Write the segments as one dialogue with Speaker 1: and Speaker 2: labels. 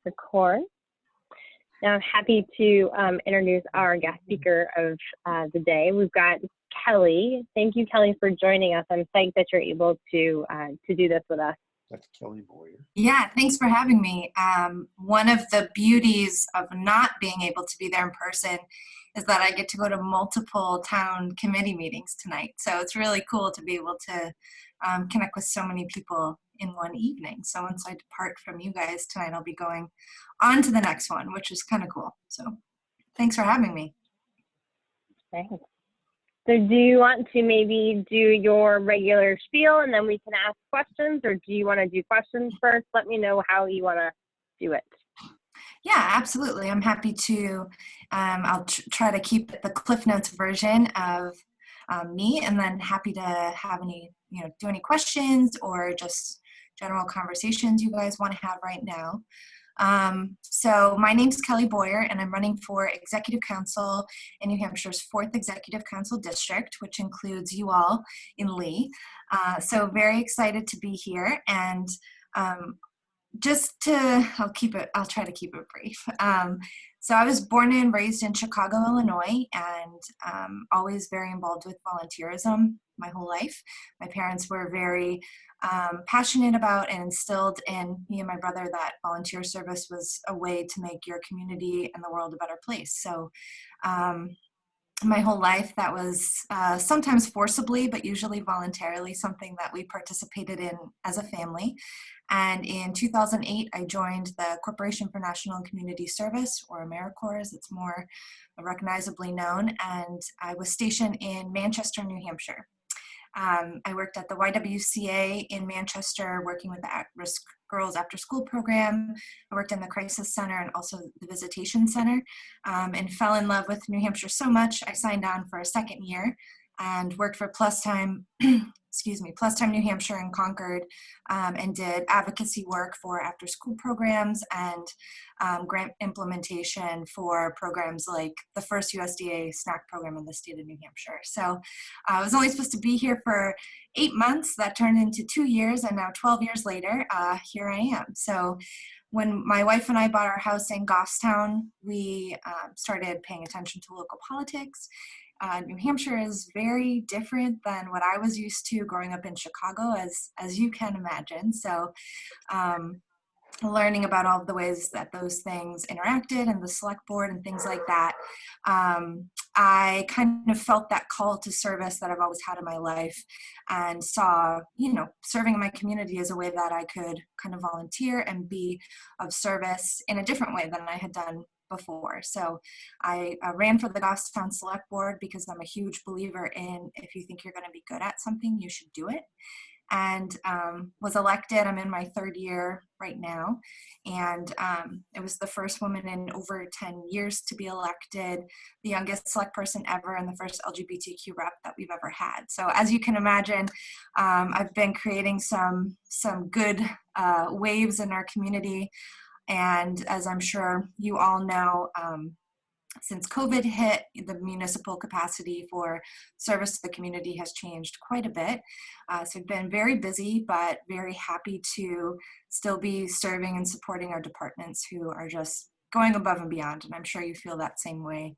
Speaker 1: of course. Now I'm happy to introduce our guest speaker of the day. We've got Kelly. Thank you, Kelly, for joining us. I'm psyched that you're able to do this with us.
Speaker 2: That's Kelly Boyer.
Speaker 3: Yeah, thanks for having me. One of the beauties of not being able to be there in person is that I get to go to multiple town committee meetings tonight. So it's really cool to be able to connect with so many people in one evening. So once I depart from you guys tonight, I'll be going on to the next one, which is kind of cool. So thanks for having me.
Speaker 1: Thanks. So do you want to maybe do your regular spiel and then we can ask questions, or do you want to do questions first? Let me know how you want to do it.
Speaker 3: Yeah, absolutely. I'm happy to. I'll try to keep the Cliff Notes version of me, and then happy to have any, do any questions or just general conversations you guys want to have right now. So my name's Kelly Boyer, and I'm running for Executive Council in New Hampshire's 4th Executive Council District, which includes you all in Lee. So very excited to be here, and I'll try to keep it brief. So I was born and raised in Chicago, Illinois, and always very involved with volunteerism my whole life. My parents were very passionate about and instilled in me and my brother that volunteer service was a way to make your community and the world a better place. So my whole life, that was sometimes forcibly, but usually voluntarily, something that we participated in as a family. And in 2008, I joined the Corporation for National and Community Service, or AmeriCorps as it's more recognizably known, and I was stationed in Manchester, New Hampshire. I worked at the YWCA in Manchester, working with the at-risk girls after school program. I worked in the crisis center and also the visitation center, and fell in love with New Hampshire so much I signed on for a second year and worked for Plus Time, Plus Time New Hampshire in Concord, and did advocacy work for after school programs and grant implementation for programs like the first USDA snack program in the state of New Hampshire. So I was only supposed to be here for 8 months. That turned into 2 years, and now 12 years later, here I am. So when my wife and I bought our house in Goffstown, we started paying attention to local politics. New Hampshire is very different than what I was used to growing up in Chicago, as you can imagine. So learning about all of the ways that those things interacted and the select board and things like that, I kind of felt that call to service that I've always had in my life, and saw, serving in my community as a way that I could kind of volunteer and be of service in a different way than I had done before. So I ran for the Goffstown Select Board because I'm a huge believer in, if you think you're going to be good at something, you should do it. And was elected. I'm in my 3rd year right now, and it was the first woman in over 10 years to be elected, the youngest select person ever, and the first LGBTQ rep that we've ever had. So as you can imagine, I've been creating some good waves in our community. And as I'm sure you all know, since COVID hit, the municipal capacity for service to the community has changed quite a bit. So I've been very busy, but very happy to still be serving and supporting our departments who are just going above and beyond. And I'm sure you feel that same way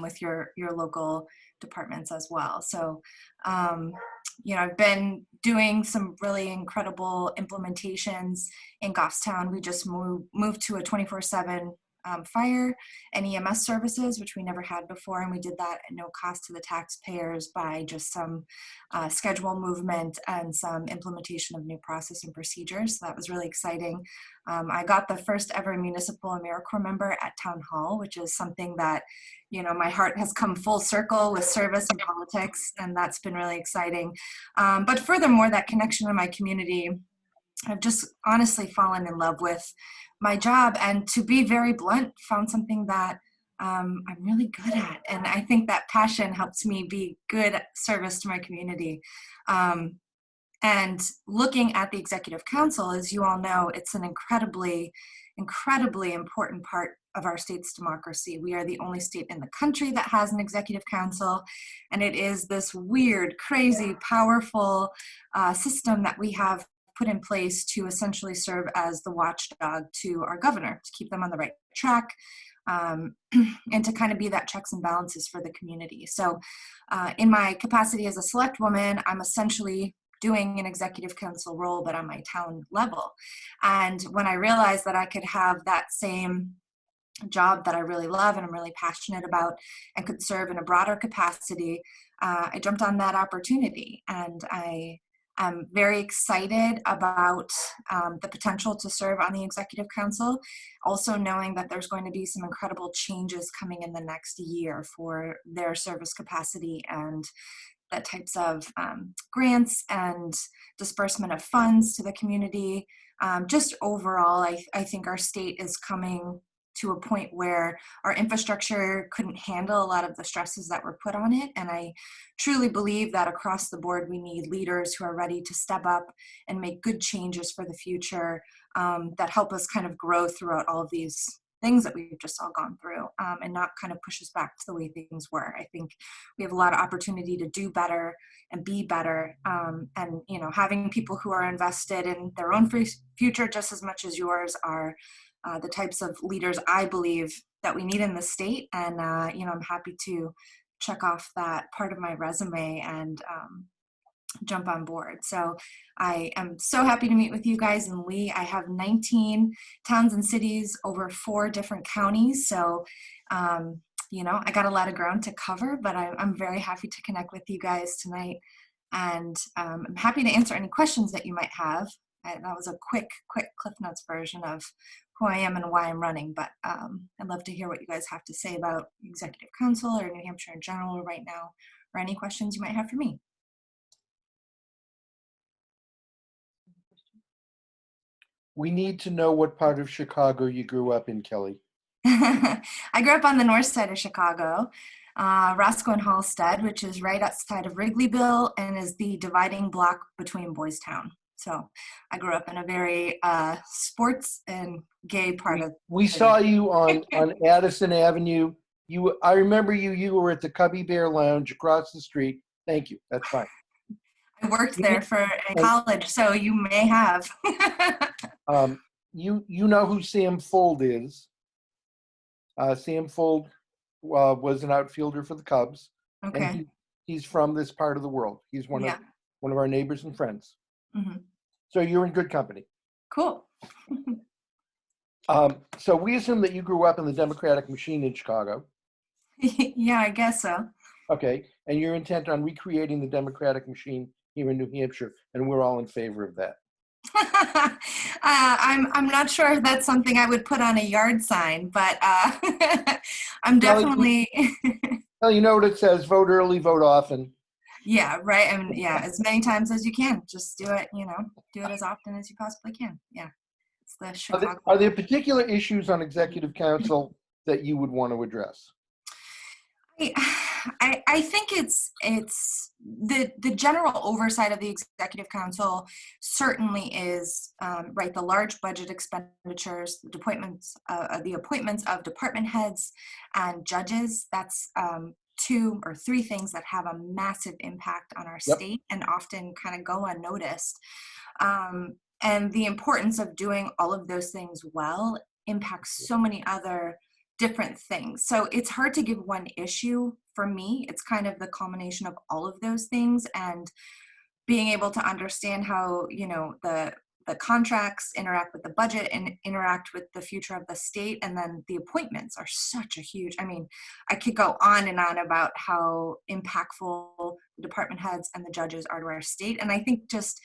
Speaker 3: with your local departments as well. So, I've been doing some really incredible implementations in Goffstown. We just moved to a 24/7 fire and EMS services, which we never had before, and we did that at no cost to the taxpayers by just some schedule movement and some implementation of new process and procedures. So that was really exciting. I got the first ever municipal AmeriCorps member at Town Hall, which is something that, my heart has come full circle with service and politics, and that's been really exciting. But furthermore, that connection to my community, I've just honestly fallen in love with my job, and to be very blunt, found something that I'm really good at. And I think that passion helps me be good service to my community. And looking at the Executive Council, as you all know, it's an incredibly important part of our state's democracy. We are the only state in the country that has an Executive Council, and it is this weird, crazy, powerful system that we have put in place to essentially serve as the watchdog to our governor, to keep them on the right track, and to kind of be that checks and balances for the community. So in my capacity as a select woman, I'm essentially doing an executive council role, but on my town level. And when I realized that I could have that same job that I really love and I'm really passionate about and could serve in a broader capacity, I jumped on that opportunity. And I am very excited about the potential to serve on the executive council, also knowing that there's going to be some incredible changes coming in the next year for their service capacity and the types of grants and disbursement of funds to the community. Just overall, I think our state is coming to a point where our infrastructure couldn't handle a lot of the stresses that were put on it. And I truly believe that across the board, we need leaders who are ready to step up and make good changes for the future that help us kind of grow throughout all of these things that we've just all gone through, and not kind of push us back to the way things were. I think we have a lot of opportunity to do better and be better. And, you know, having people who are invested in their own future just as much as yours are the types of leaders I believe that we need in the state. And, you know, I'm happy to check off that part of my resume and jump on board. So I am so happy to meet with you guys in Lee. I have 19 towns and cities over 4 different counties. So, you know, I got a lot of ground to cover, but I'm very happy to connect with you guys tonight. And I'm happy to answer any questions that you might have. That was a quick Cliff Notes version of who I am and why I'm running, but I'd love to hear what you guys have to say about Executive Council or New Hampshire in general right now, or any questions you might have for me.
Speaker 2: We need to know what part of Chicago you grew up in, Kelly.
Speaker 3: I grew up on the north side of Chicago, Roscoe and Halstead, which is right outside of Wrigleyville and is the dividing block between Boys Town. So I grew up in a very sports and gay part of.
Speaker 2: We saw you on Addison Avenue. I remember you were at the Cubby Bear Lounge across the street. Thank you. That's fine.
Speaker 3: I worked there in college, so you may have.
Speaker 2: You know who Sam Fuld is. Sam Fuld was an outfielder for the Cubs.
Speaker 3: Okay.
Speaker 2: And he's from this part of the world. He's one of our neighbors and friends. Mm-hmm. So you're in good company.
Speaker 3: Cool.
Speaker 2: So we assume that you grew up in the Democratic machine in Chicago.
Speaker 3: Yeah, I guess so.
Speaker 2: Okay, and you're intent on recreating the Democratic machine here in New Hampshire, and we're all in favor of that.
Speaker 3: I'm not sure if that's something I would put on a yard sign, but I'm definitely.
Speaker 2: Well, you know what it says: vote early, vote often.
Speaker 3: Yeah, right. I mean, yeah, as many times as you can. Just do it. You know, do it as often as you possibly can. Yeah, it's the Chicago.
Speaker 2: Are there particular issues on Executive Council that you would want to address?
Speaker 3: I think it's the general oversight of the Executive Council certainly is right. The large budget expenditures, the appointments of department heads and judges. That's 2 or 3 things that have a massive impact on our state and often kind of go unnoticed. And the importance of doing all of those things well impacts so many other different things. So it's hard to give one issue for me. It's kind of the culmination of all of those things and being able to understand how, you know, the contracts interact with the budget and interact with the future of the state. And then the appointments are such a huge, I mean, I could go on and on about how impactful the department heads and the judges are to our state. And I think just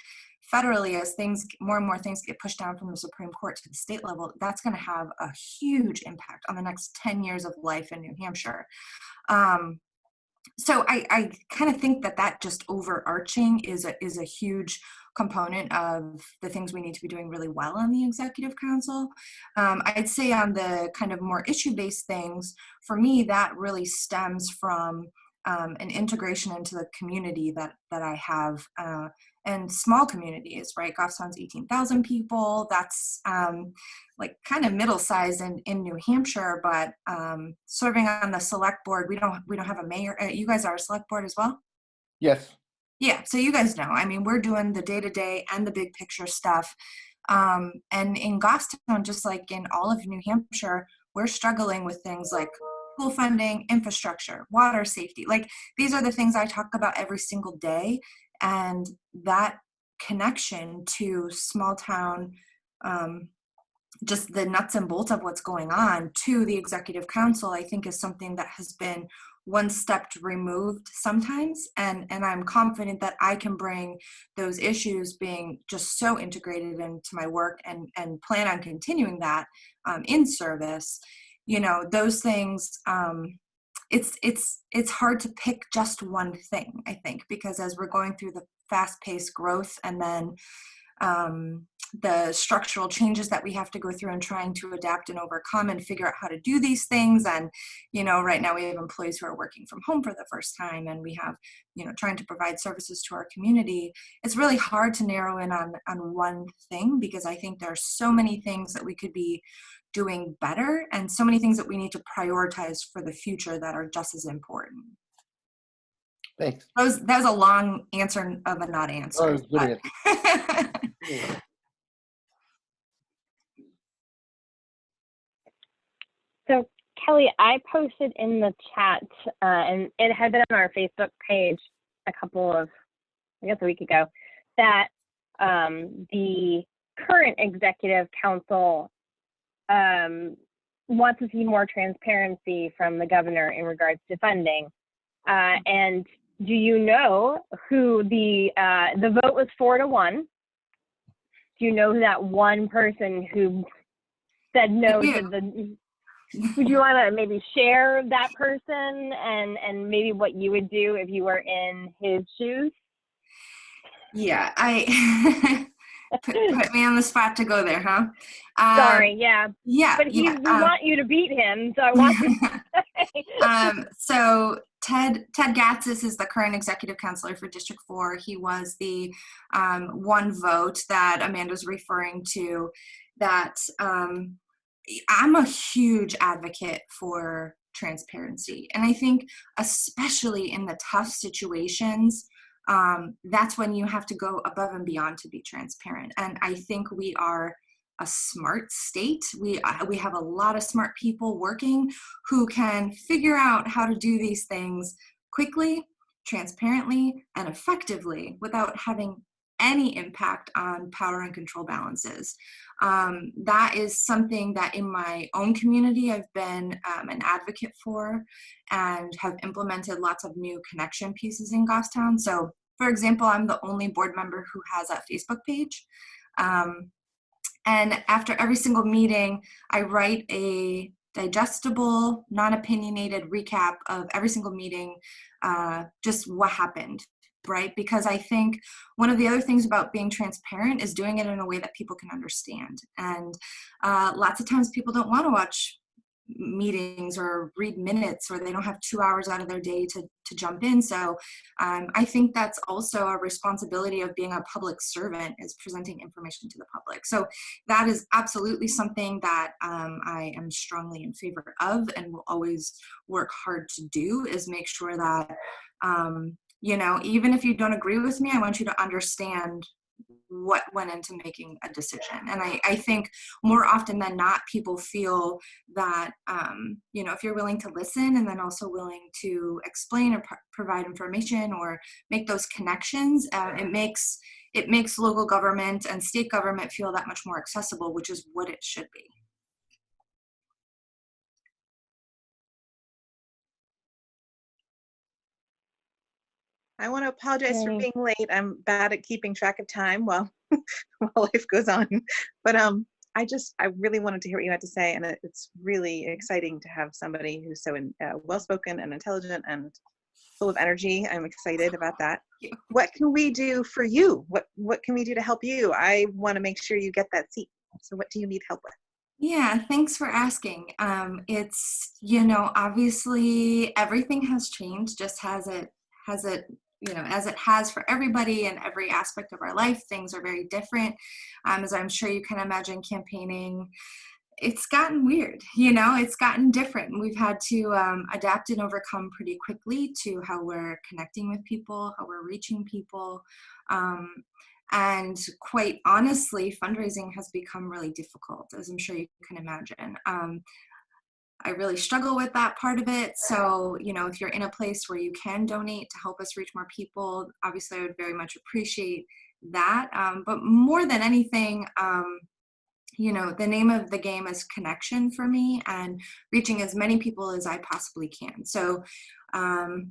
Speaker 3: federally, as more and more things get pushed down from the Supreme Court to the state level, that's going to have a huge impact on the next 10 years of life in New Hampshire. So I kind of think that just overarching is a huge component of the things we need to be doing really well on the Executive Council. I'd say on the kind of more issue-based things, for me, that really stems from an integration into the community that I have, and small communities, right? Goffstown's 18,000 people. That's like kind of middle size in New Hampshire, but serving on the select board, we don't have a mayor. You guys are a select board as well?
Speaker 2: Yes.
Speaker 3: Yeah, so you guys know, I mean, we're doing the day-to-day and the big picture stuff. And in Goffstown, just like in all of New Hampshire, we're struggling with things like school funding, infrastructure, water safety. Like, these are the things I talk about every single day. And that connection to small town, um, just the nuts and bolts of what's going on to the executive council, I think is something that has been one step removed sometimes. And I'm confident that I can bring those issues being just so integrated into my work and plan on continuing that in service. You know, those things, it's hard to pick just one thing, I think, because as we're going through the fast-paced growth and then the structural changes that we have to go through and trying to adapt and overcome and figure out how to do these things. And, you know, right now we have employees who are working from home for the first time, and we have, you know, trying to provide services to our community. It's really hard to narrow in on one thing, because I think there are so many things that we could be doing better and so many things that we need to prioritize for the future that are just as important.
Speaker 2: Thanks.
Speaker 3: That was a long answer of a not answer.
Speaker 2: Oh, good answer.
Speaker 1: So Kelly, I posted in the chat, and it had been on our Facebook page a week ago, that the current executive council wants to see more transparency from the governor in regards to funding. And do you know who the vote was 4-1? Do you know who that one person who said no to the? Would you want to maybe share that person and maybe what you would do if you were in his shoes?
Speaker 3: Yeah, I put me on the spot to go there, huh?
Speaker 1: Sorry, yeah.
Speaker 3: Yeah.
Speaker 1: But we want you to beat him, so I want to
Speaker 3: so Ted Gatzis is the current executive counselor for District 4. He was the one vote that Amanda's referring to. That I'm a huge advocate for transparency. And I think especially in the tough situations, that's when you have to go above and beyond to be transparent. And I think we are a smart state. We have a lot of smart people working who can figure out how to do these things quickly, transparently, and effectively without having any impact on power and control balances. That is something that in my own community I've been an advocate for and have implemented lots of new connection pieces in Goffstown. So, for example, I'm the only board member who has a Facebook page. And after every single meeting, I write a digestible, non-opinionated recap of every single meeting, just what happened, right? Because I think one of the other things about being transparent is doing it in a way that people can understand. And lots of times people don't want to watch meetings or read minutes, or they don't have 2 hours out of their day to jump in. So I think that's also a responsibility of being a public servant, is presenting information to the public. So that is absolutely something that I am strongly in favor of and will always work hard to do, is make sure that you know, even if you don't agree with me, I want you to understand what went into making a decision. And I think more often than not, people feel that, you know, if you're willing to listen and then also willing to explain or provide information or make those connections, it makes local government and state government feel that much more accessible, which is what it should be.
Speaker 4: I want to apologize for being late. I'm bad at keeping track of time while life goes on. But I really wanted to hear what you had to say, and it's really exciting to have somebody who's so well-spoken and intelligent and full of energy. I'm excited about that. What can we do for you? What can we do to help you? I want to make sure you get that seat. So what do you need help with?
Speaker 3: Yeah, thanks for asking. It's, you know, obviously everything has changed, just as it, you know, as it has for everybody in every aspect of our life. Things are very different. As I'm sure you can imagine, campaigning it's gotten weird, it's gotten different. We've had to adapt and overcome pretty quickly to how we're connecting with people, how we're reaching people. And quite honestly, fundraising has become really difficult, as I'm sure you can imagine. I really struggle with that part of it. So, if you're in a place where you can donate to help us reach more people, obviously I would very much appreciate that. But more than anything, the name of the game is connection for me and reaching as many people as I possibly can. So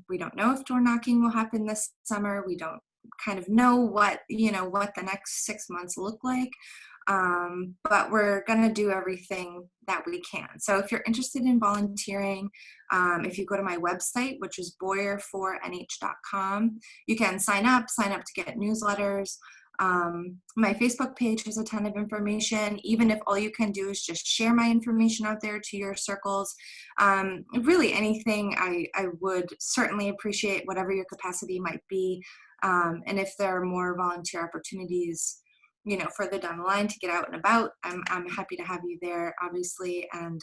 Speaker 3: we don't know if door knocking will happen this summer. We don't kind of know what the next 6 months look like. But we're going to do everything that we can. So if you're interested in volunteering, if you go to my website, which is boyer4nh.com, you can sign up to get newsletters. My Facebook page has a ton of information. Even if all you can do is just share my information out there to your circles, really anything I would certainly appreciate, whatever your capacity might be. And if there are more volunteer opportunities, further down the line to get out and about, I'm happy to have you there, obviously. And,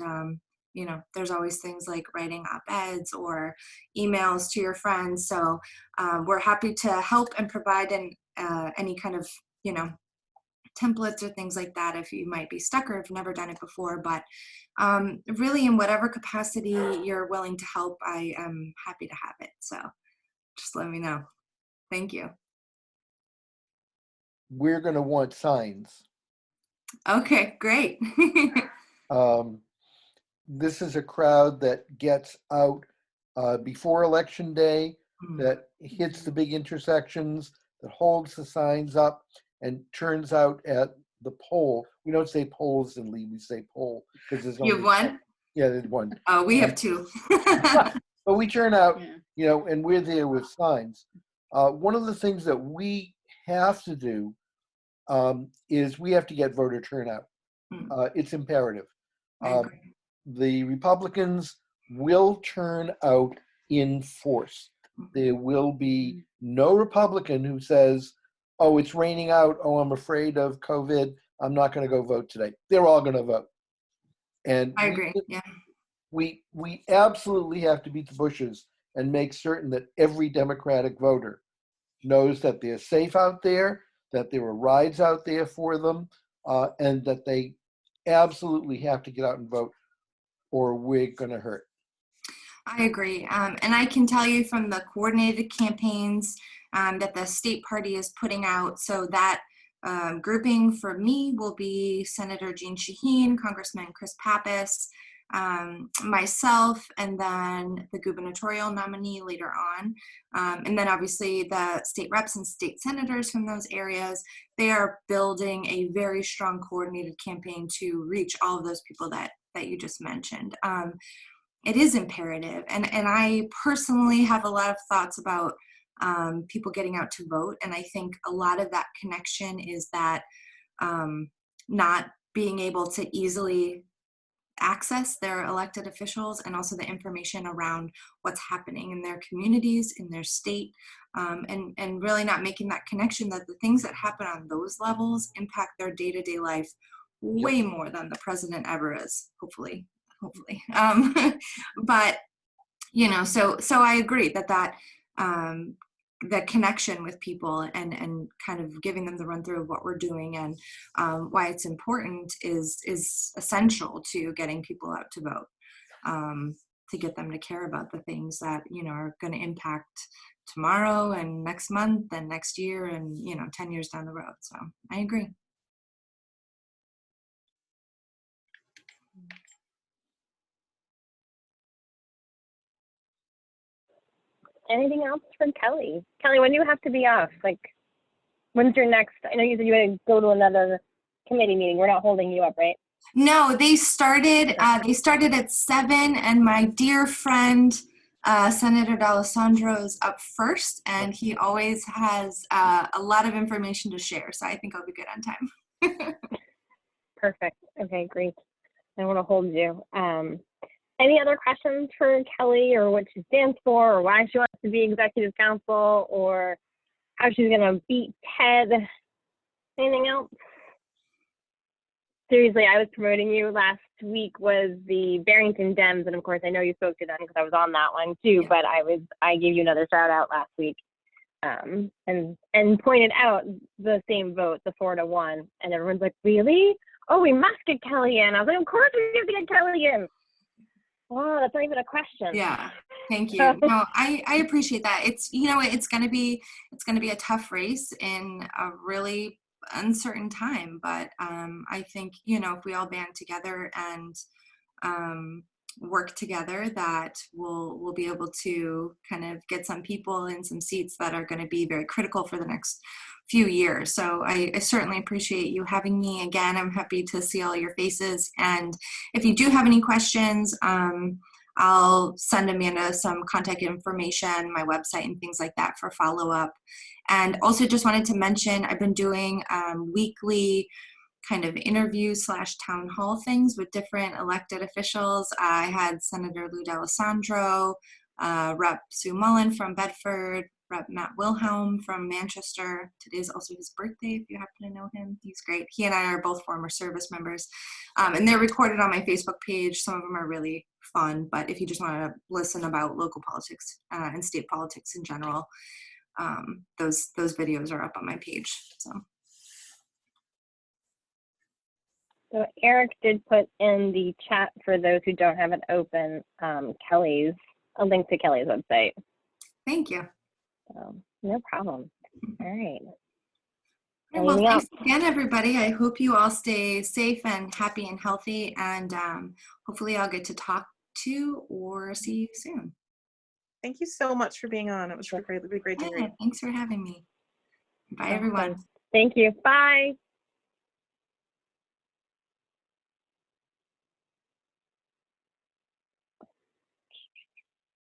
Speaker 3: there's always things like writing op-eds or emails to your friends. So we're happy to help and provide any kind of, templates or things like that if you might be stuck or have never done it before. But really, in whatever capacity you're willing to help, I am happy to have it. So just let me know. Thank you.
Speaker 2: We're going to want signs.
Speaker 3: Okay, great.
Speaker 2: This is a crowd that gets out before Election Day, that hits the big intersections, that holds the signs up, and turns out at the poll. We don't say polls in Lee, we say poll because there's only
Speaker 3: You have one?
Speaker 2: Yeah, there's one.
Speaker 3: Oh, we have two.
Speaker 2: But we turn out, and we're there with signs. One of the things that we have to do is we have to get voter turnout. It's imperative. The Republicans will turn out in force. There will be no Republican who says, oh, it's raining out. Oh, I'm afraid of COVID. I'm not going to go vote today. They're all going to vote. And
Speaker 3: I agree. Yeah.
Speaker 2: We absolutely have to beat the bushes and make certain that every Democratic voter knows that they're safe out there, that there are rides out there for them, and that they absolutely have to get out and vote or we're going to hurt.
Speaker 3: I agree. And I can tell you from the coordinated campaigns that the state party is putting out, so that grouping for me will be Senator Jeanne Shaheen, Congressman Chris Pappas, myself, and then the gubernatorial nominee later on. And then obviously the state reps and state senators from those areas. They are building a very strong coordinated campaign to reach all of those people that you just mentioned. It is imperative. And I personally have a lot of thoughts about people getting out to vote. And I think a lot of that connection is that not being able to easily access their elected officials and also the information around what's happening in their communities, in their state, and really not making that connection that the things that happen on those levels impact their day-to-day life way more than the president ever is, hopefully. But, so I agree that the connection with people and kind of giving them the run through of what we're doing and why it's important is essential to getting people out to vote, to get them to care about the things that, are going to impact tomorrow and next month and next year and, 10 years down the road. So I agree.
Speaker 1: Anything else from Kelly? Kelly, when do you have to be off? Like, when's your next? I know you said you had to go to another committee meeting. We're not holding you up, right?
Speaker 3: No, they started. They started at 7, and my dear friend Senator D'Alessandro is up first, and he always has a lot of information to share. So I think I'll be good on time.
Speaker 1: Perfect. Okay, great. I don't want to hold you. Any other questions for Kelly, or what she stands for, or why she wants to be executive council, or how she's going to beat Ted? Anything else? seriously, I was promoting you. Last week was the Barrington Dems, and of course, I know you spoke to them because I was on that one too.
Speaker 3: Yeah.
Speaker 1: But I gave you another shout out last week, and pointed out the same vote, the 4-1, and everyone's like, really? Oh, we must get Kelly in. I was like, of course we have to get Kelly in. Oh, that's not even a question.
Speaker 3: Yeah, thank you. No, I appreciate that. It's, you know, it's gonna be a tough race in a really uncertain time, but I think, you know, if we all band together and work together, that we'll be able to kind of get some people in some seats that are going to be very critical for the next few years. So I certainly appreciate you having me again. I'm happy to see all your faces. And if you do have any questions, I'll send Amanda some contact information, my website and things like that for follow-up. And also just wanted to mention, I've been doing weekly kind of interview / town hall things with different elected officials. I had Senator Lou D'Alessandro, Rep. Sue Mullen from Bedford, Rep. Matt Wilhelm from Manchester. Today's also his birthday, if you happen to know him. He's great. He and I are both former service members. And they're recorded on my Facebook page. Some of them are really fun, but if you just want to listen about local politics and state politics in general, those videos are up on my page.
Speaker 1: So Eric did put in the chat, for those who don't have it open, a link to Kelly's website.
Speaker 3: Thank you.
Speaker 1: So no problem. All right.
Speaker 3: Well, thanks again, everybody. I hope you all stay safe and happy and healthy, and hopefully I'll get to talk to or see you soon.
Speaker 4: Thank you so much for being on. It was really great to hear you.
Speaker 3: Thanks for having me. Bye,
Speaker 1: Awesome.
Speaker 3: everyone.
Speaker 1: Thank you. Bye.